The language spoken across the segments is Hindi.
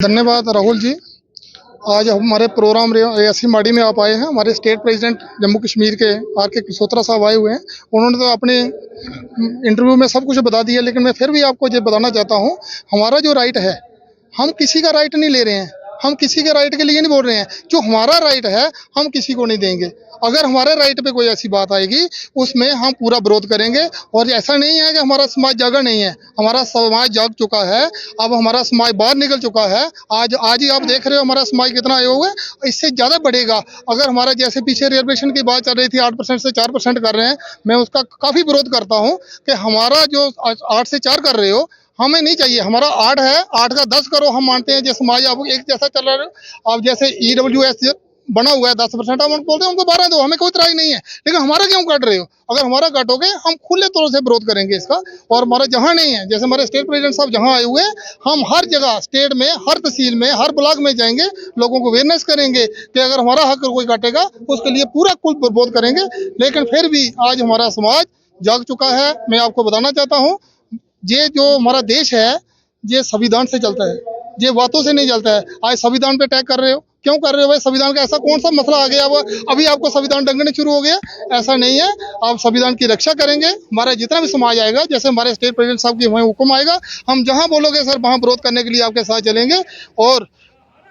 धन्यवाद राहुल जी। आज हमारे प्रोग्राम रियासी माड़ी में आप आए हैं। हमारे स्टेट प्रेसिडेंट जम्मू कश्मीर के आर.के. कुशवाहा साहब आए हुए हैं। उन्होंने तो अपने इंटरव्यू में सब कुछ बता दिया, लेकिन मैं फिर भी आपको ये बताना चाहता हूँ, हमारा जो राइट है, हम किसी का राइट नहीं ले रहे हैं। हम किसी के राइट के लिए नहीं बोल रहे हैं। जो हमारा राइट है हम किसी को नहीं देंगे। अगर हमारे राइट पे कोई ऐसी बात आएगी उसमें हम पूरा विरोध करेंगे। और ऐसा नहीं है कि हमारा समाज जागा नहीं है, हमारा समाज जाग चुका है। अब हमारा समाज बाहर निकल चुका है। आज आज ही आप देख रहे हो हमारा समाज कितना आया हुआ है, इससे ज़्यादा बढ़ेगा। अगर हमारा जैसे पीछे रिजर्वेशन की बात चल रही थी, 8% से 4% कर रहे हैं, मैं उसका काफ़ी विरोध करता हूँ कि हमारा जो 8 से 4 कर रहे हो, हमें नहीं चाहिए। हमारा 8 है, 8 का 10 करो। हम मानते हैं जो समाज अब एक जैसा चल रहा है। अब जैसे EWS बना हुआ है 10%, हम बोलते हैं उनको 12 दो, हमें कोई इतराज नहीं है। लेकिन हमारा क्यों काट रहे हो? अगर हमारा काटोगे हम खुले तौर से विरोध करेंगे इसका। और हमारा जहाँ नहीं है, जैसे हमारे स्टेट प्रेसिडेंट साहब जहाँ आए हुए हैं, हम हर जगह स्टेट में, हर तहसील में, हर ब्लॉक में जाएंगे, लोगों को अवेयरनेस करेंगे कि अगर हमारा हक कोई काटेगा उसके लिए पूरा कुल विरोध करेंगे। लेकिन फिर भी आज हमारा समाज जाग चुका है। मैं आपको बताना चाहता हूँ, ये जो हमारा देश है ये संविधान से चलता है, ये बातों से नहीं चलता है। आज संविधान पे अटैक कर रहे हो, क्यों कर रहे हो भाई? संविधान का ऐसा कौन सा मसला आ गया वो अभी आपको संविधान डंगने शुरू हो गया? ऐसा नहीं है। आप संविधान की रक्षा करेंगे। हमारा जितना भी समाज आएगा, जैसे हमारे स्टेट प्रेसिडेंट साहब की हमें हुक्म आएगा, हम जहां बोलोगे सर वहां विरोध करने के लिए आपके साथ चलेंगे। और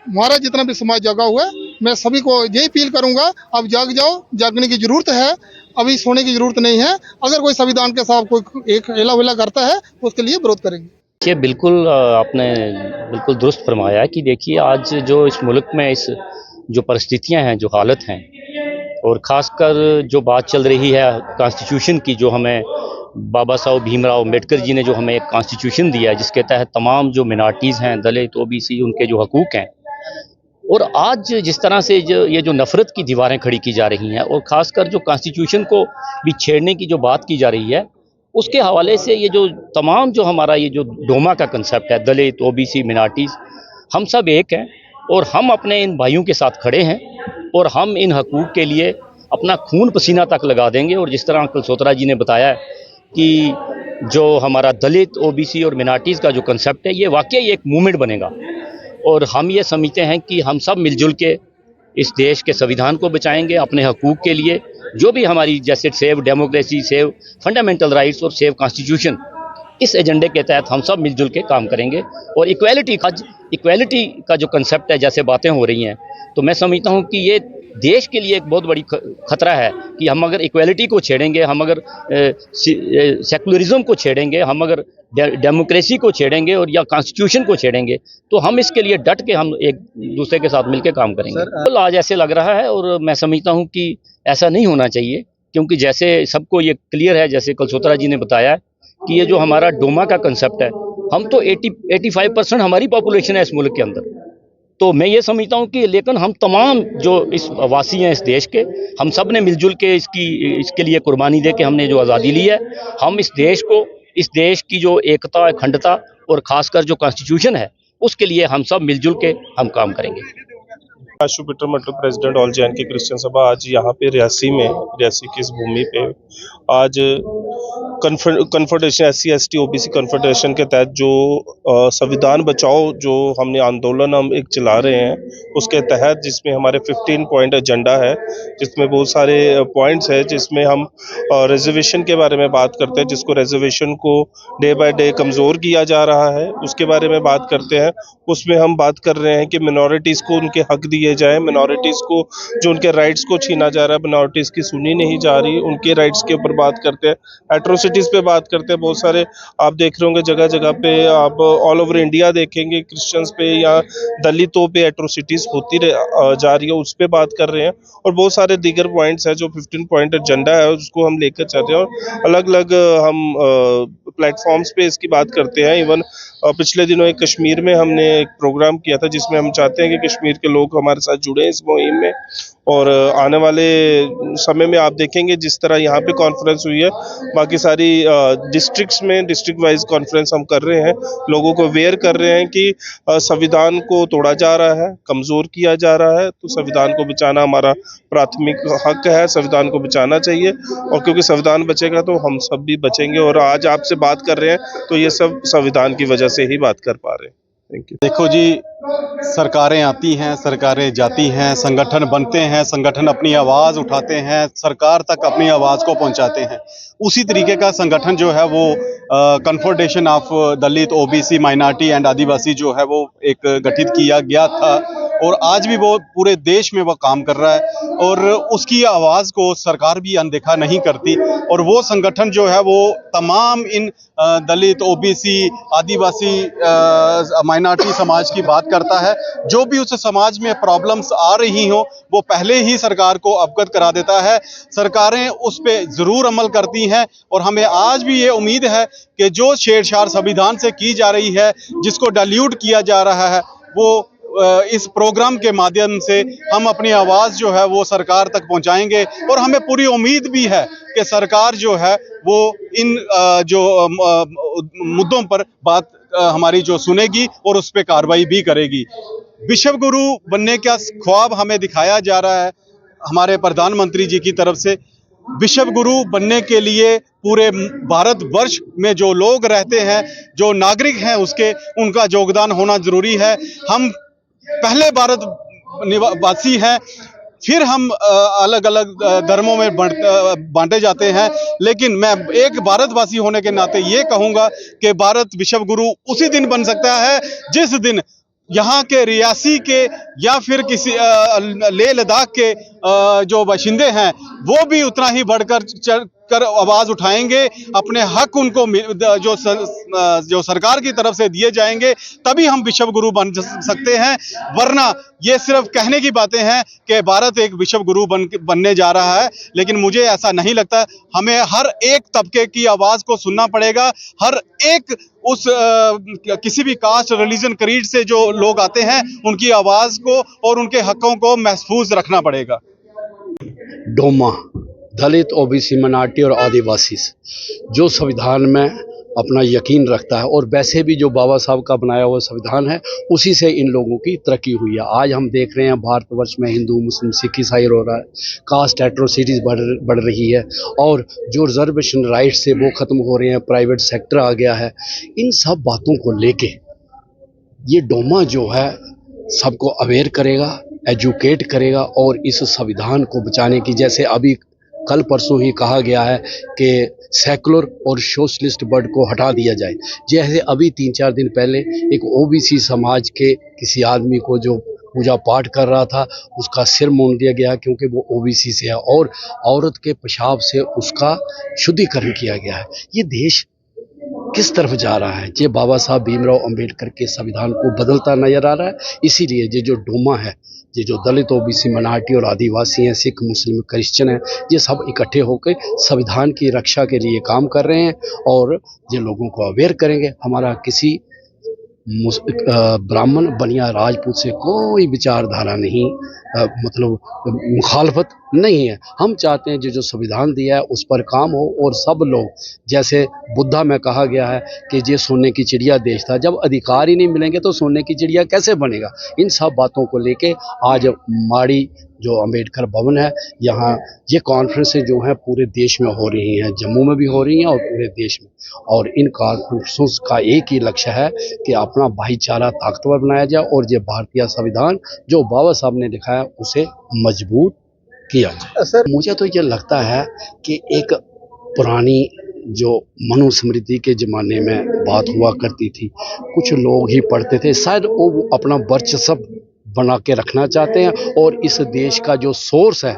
हमारा जितना भी समाज जागा हुआ है, मैं सभी को यही अपील करूंगा, अब जाग जाओ। जागने की जरूरत है, अभी सोने की जरूरत नहीं है। अगर कोई संविधान के साथ कोई एक हेला वेला करता है उसके लिए विरोध करेंगे। देखिए बिल्कुल आपने बिल्कुल दुरुस्त फरमाया कि देखिए आज जो इस मुल्क में इस जो परिस्थितियां हैं, जो हालत हैं, और ख़ासकर जो बात चल रही है कॉन्स्टिट्यूशन की, जो हमें बाबा साहब भीमराव अम्बेडकर जी ने जो हमें एक कॉन्स्टिट्यूशन दिया है जिसके तहत तमाम जो मिनॉरिटीज़ हैं, दलित, OBC, उनके जो हकूक़ हैं, और आज जिस तरह से ये जो नफ़रत की दीवारें खड़ी की जा रही हैं, और ख़ासकर जो कॉन्स्टिट्यूशन को भी छेड़ने की जो बात की जा रही है, उसके हवाले से ये जो तमाम जो हमारा ये जो डोमा का कंसेप्ट है, दलित, OBC, मिनॉरिटीज़, हम सब एक हैं और हम अपने इन भाइयों के साथ खड़े हैं और हम इन हकूक़ के लिए अपना खून पसीना तक लगा देंगे। और जिस तरह अंकल सोत्रा जी ने बताया कि जो हमारा दलित, OBC और मिनॉरिटीज़ का जो कंसेप्ट है, ये वाकई एक मूवमेंट बनेगा। और हम ये समझते हैं कि हम सब मिलजुल के इस देश के संविधान को बचाएंगे अपने हकूक़ के लिए। जो भी हमारी जैसे save democracy, save fundamental rights और सेव कॉन्स्टिट्यूशन, इस एजेंडे के तहत हम सब मिलजुल के काम करेंगे। और इक्वालिटी का जो कंसेप्ट है, जैसे बातें हो रही हैं, तो मैं समझता हूँ कि ये देश के लिए एक बहुत बड़ी खतरा है कि हम अगर इक्वालिटी को छेड़ेंगे, हम अगर सेकुलरिज्म को छेड़ेंगे, हम अगर डेमोक्रेसी को छेड़ेंगे और या कॉन्स्टिट्यूशन को छेड़ेंगे, तो हम इसके लिए डट के हम एक दूसरे के साथ मिलकर काम करेंगे। तो आज ऐसे लग रहा है और मैं समझता हूँ कि ऐसा नहीं होना चाहिए, क्योंकि जैसे सबको ये क्लियर है, जैसे कल सोत्रा जी ने बताया कि ये जो हमारा डोमा का कंसेप्ट है, हम तो 85% हमारी पॉपुलेशन है इस मुल्क के अंदर। तो मैं ये समझता हूँ कि लेकिन हम तमाम जो इस वासी हैं इस देश के, हम सब ने मिलजुल के इसके लिए कुर्बानी दे के हमने जो आज़ादी ली है, हम इस देश की जो एकता, अखंडता और ख़ासकर जो कॉन्स्टिट्यूशन है, उसके लिए हम सब मिलजुल के हम काम करेंगे। आशु पीटर मतलब प्रेसिडेंट ऑल जे.एंड.के क्रिश्चियन सभा आज यहाँ पे रियासी की इस भूमि पे आज कन्फेडरेशन SC/ST OBC कन्फेडरेशन के तहत जो संविधान बचाओ जो हमने आंदोलन हम एक चला रहे हैं, उसके तहत जिसमें हमारे 15 पॉइंट एजेंडा है, जिसमें बहुत सारे पॉइंट्स है, जिसमें हम रिजर्वेशन के बारे में बात करते हैं, जिसको रिजर्वेशन को डे बाय डे कमज़ोर किया जा रहा है, उसके बारे में बात करते हैं। उसमें हम बात कर रहे हैं कि मिनॉरिटीज़ को उनके हक दिए जाए, मिनॉरिटीज़ को जो उनके राइट्स को छीना जा रहा है, मिनॉरिटीज़ की सुनी नहीं जा रही, उनके राइट्स के ऊपर बात करते हैं, एट्रोसिटीज़ पे बात करते हैं। बहुत सारे आप देख रहे होंगे जगह जगह पे, आप ऑल ओवर इंडिया देखेंगे क्रिश्चियंस पे या दलितों पे एट्रोसिटीज़ होती जा रही है, उस पर बात कर रहे हैं। और बहुत सारे दीगर पॉइंट्स हैं जो 15 पॉइंट एजेंडा है, उसको हम लेकर चल रहे हैं और अलग अलग हम प्लेटफॉर्म्स पे इसकी बात करते हैं। इवन पिछले दिनों एक कश्मीर में हमने एक प्रोग्राम किया था, जिसमें हम चाहते हैं कि कश्मीर के लोग हमारे साथ जुड़े इस मुहिम में। और आने वाले समय में आप देखेंगे जिस तरह यहाँ पे कॉन्फ्रेंस हुई है, बाकी सारी डिस्ट्रिक्ट्स में डिस्ट्रिक्ट वाइज कॉन्फ्रेंस हम कर रहे हैं, लोगों को अवेयर कर रहे हैं कि संविधान को तोड़ा जा रहा है, कमज़ोर किया जा रहा है, तो संविधान को बचाना हमारा प्राथमिक हक है, संविधान को बचाना चाहिए। और क्योंकि संविधान बचेगा तो हम सब भी बचेंगे। और आज आपसे बात कर रहे हैं तो ये सब संविधान की वजह से ही बात कर पा रहे हैं। Thank you. देखो जी, सरकारें आती हैं, सरकारें जाती हैं, संगठन बनते हैं, संगठन अपनी आवाज़ उठाते हैं, सरकार तक अपनी आवाज़ को पहुंचाते हैं। उसी तरीके का संगठन जो है वो confederation of Dalit, OBC, minority and Adivasi जो है वो एक गठित किया गया था और आज भी वो पूरे देश में वो काम कर रहा है और उसकी आवाज़ को सरकार भी अनदेखा नहीं करती। और वो संगठन जो है वो तमाम इन दलित, ओबीसी, आदिवासी, माइनॉरिटी समाज की बात करता है। जो भी उस समाज में प्रॉब्लम्स आ रही हो वो पहले ही सरकार को अवगत करा देता है। सरकारें उस पे ज़रूर अमल करती हैं और हमें आज भी ये उम्मीद है कि जो छेड़छाड़ संविधान से की जा रही है, जिसको डाइल्यूट किया जा रहा है, वो इस प्रोग्राम के माध्यम से हम अपनी आवाज़ जो है वो सरकार तक पहुंचाएंगे और हमें पूरी उम्मीद भी है कि सरकार जो है वो इन मुद्दों पर बात हमारी जो सुनेगी और उस पर कार्रवाई भी करेगी। विश्व गुरु बनने का ख्वाब हमें दिखाया जा रहा है हमारे प्रधानमंत्री जी की तरफ से। विश्व गुरु बनने के लिए पूरे भारतवर्ष में जो लोग रहते हैं, जो नागरिक हैं उसके, उनका योगदान होना जरूरी है। हम पहले भारत वासी हैं, फिर हम अलग अलग धर्मों में बांटे जाते हैं, लेकिन मैं एक भारतवासी होने के नाते ये कहूँगा कि भारत विश्व गुरु उसी दिन बन सकता है जिस दिन यहाँ के रियासी के या फिर किसी लेह लद्दाख के जो बाशिंदे हैं वो भी उतना ही बढ़कर कर आवाज़ उठाएंगे, अपने हक उनको जो सरकार की तरफ से दिए जाएंगे, तभी हम विश्व गुरु बन सकते हैं। वरना ये सिर्फ कहने की बातें हैं कि भारत एक विश्व गुरु बनने जा रहा है, लेकिन मुझे ऐसा नहीं लगता। हमें हर एक तबके की आवाज़ को सुनना पड़ेगा। हर एक उस किसी भी कास्ट, रिलीजन, क्रीड से जो लोग आते हैं उनकी आवाज़ को और उनके हकों को महफूज रखना पड़ेगा। डोमा, दलित, ओबीसी, माइनॉरिटी और आदिवासी जो संविधान में अपना यकीन रखता है और वैसे भी जो बाबा साहब का बनाया हुआ संविधान है उसी से इन लोगों की तरक्की हुई है। आज हम देख रहे हैं भारतवर्ष में हिंदू, मुस्लिम, सिख, ईसाई हो रहा है, कास्ट एट्रोसिटीज़ बढ़ रही है और जो रिजर्वेशन राइट्स से वो ख़त्म हो रहे हैं, प्राइवेट सेक्टर आ गया है। इन सब बातों को लेके ये डोमा जो है सबको अवेयर करेगा, एजुकेट करेगा और इस संविधान को बचाने की, जैसे अभी कल परसों ही कहा गया है कि सेकुलर और सोशलिस्ट वर्ड को हटा दिया जाए। जैसे अभी 3-4 दिन पहले एक ओबीसी समाज के किसी आदमी को जो पूजा पाठ कर रहा था उसका सिर मूंद दिया गया क्योंकि वो ओबीसी से है और औरत के पेशाब से उसका शुद्धिकरण किया गया है। ये देश किस तरफ जा रहा है? ये बाबा साहब भीमराव अंबेडकर के संविधान को बदलता नजर आ रहा है। इसीलिए ये जो डोमा है, ये जो दलित, ओबीसी, माइनॉरिटी और आदिवासी हैं, सिख, मुस्लिम, क्रिश्चियन हैं, ये सब इकट्ठे होकर संविधान की रक्षा के लिए काम कर रहे हैं और ये लोगों को अवेयर करेंगे। हमारा किसी ब्राह्मण, बनिया, राजपूत से कोई विचारधारा नहीं, मतलब मुखालफत नहीं है। हम चाहते हैं जो संविधान दिया है उस पर काम हो और सब लोग, जैसे बुद्धा में कहा गया है कि ये सोने की चिड़िया देश था, जब अधिकार ही नहीं मिलेंगे तो सोने की चिड़िया कैसे बनेगा। इन सब बातों को लेके आज माड़ी जो अंबेडकर भवन है, यहाँ ये कॉन्फ्रेंसें जो हैं पूरे देश में हो रही हैं, जम्मू में भी हो रही हैं और पूरे देश में। और इन कॉन्फ्रेंसों का एक ही लक्ष्य है कि अपना भाईचारा ताकतवर बनाया जाए और ये भारतीय संविधान जो बाबा साहब ने लिखा है उसे मजबूत किया जाए। मुझे तो ये लगता है कि एक पुरानी जो मनुस्मृति के ज़माने में बात हुआ करती थी, कुछ लोग ही पढ़ते थे, शायद वो अपना वर्चस्व बना के रखना चाहते हैं और इस देश का जो सोर्स है,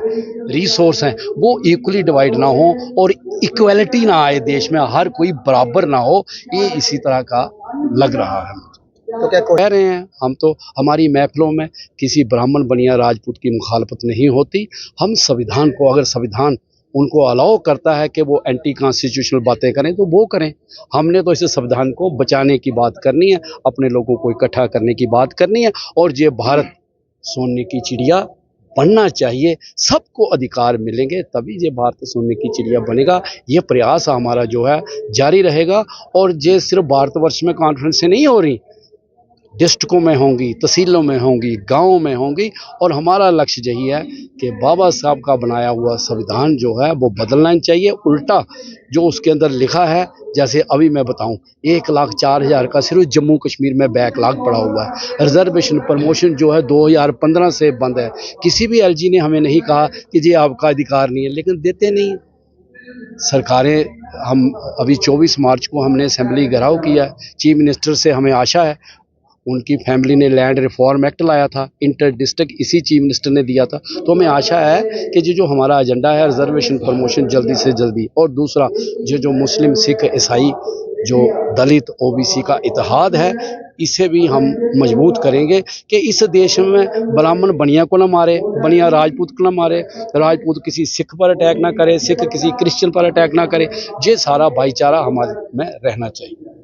रिसोर्स है, वो इक्वली डिवाइड ना हो और इक्वलिटी ना आए देश में, हर कोई बराबर ना हो। ये इसी तरह का लग रहा है। तो क्या कह रहे हैं हम, तो हमारी महफिलों में किसी ब्राह्मण, बनिया, राजपूत की मुखालफत नहीं होती। हम संविधान को, अगर संविधान उनको अलाउ करता है कि वो एंटी कॉन्स्टिट्यूशनल बातें करें तो वो करें। हमने तो इस संविधान को बचाने की बात करनी है, अपने लोगों को इकट्ठा करने की बात करनी है और ये भारत सोने की चिड़िया बनना चाहिए। सबको अधिकार मिलेंगे तभी ये भारत सोने की चिड़िया बनेगा। ये प्रयास हमारा जो है जारी रहेगा और ये सिर्फ भारतवर्ष में कॉन्फ्रेंस से नहीं हो रही, डिस्ट्रिक्टों में होंगी, तहसीलों में होंगी, गाँवों में होंगी। और हमारा लक्ष्य यही है कि बाबा साहब का बनाया हुआ संविधान जो है वो बदलना चाहिए। उल्टा जो उसके अंदर लिखा है, जैसे अभी मैं बताऊं, 1,04,000 का सिर्फ जम्मू कश्मीर में बैकलॉग पड़ा हुआ है। रिजर्वेशन प्रमोशन जो है 2015 से बंद है। किसी भी एलजी ने हमें नहीं कहा कि जी आपका अधिकार नहीं है, लेकिन देते नहीं सरकारें। हम अभी 24 मार्च को हमने असेंबली घेराव किया है। चीफ मिनिस्टर से हमें आशा है, उनकी फैमिली ने लैंड रिफॉर्म एक्ट लाया था, इंटर डिस्ट्रिक्ट इसी चीफ मिनिस्टर ने दिया था। तो हमें आशा है कि जो हमारा एजेंडा है रिजर्वेशन प्रमोशन जल्दी से जल्दी, और दूसरा जो मुस्लिम, सिख, ईसाई, जो दलित, ओबीसी का इत्तेहाद है, इसे भी हम मजबूत करेंगे कि इस देश में ब्राह्मण बनिया को ना मारे, बनिया राजपूत को ना मारे, राजपूत किसी सिख पर अटैक ना करे, सिख किसी क्रिश्चियन पर अटैक ना करे। ये सारा भाईचारा हमारे में रहना चाहिए।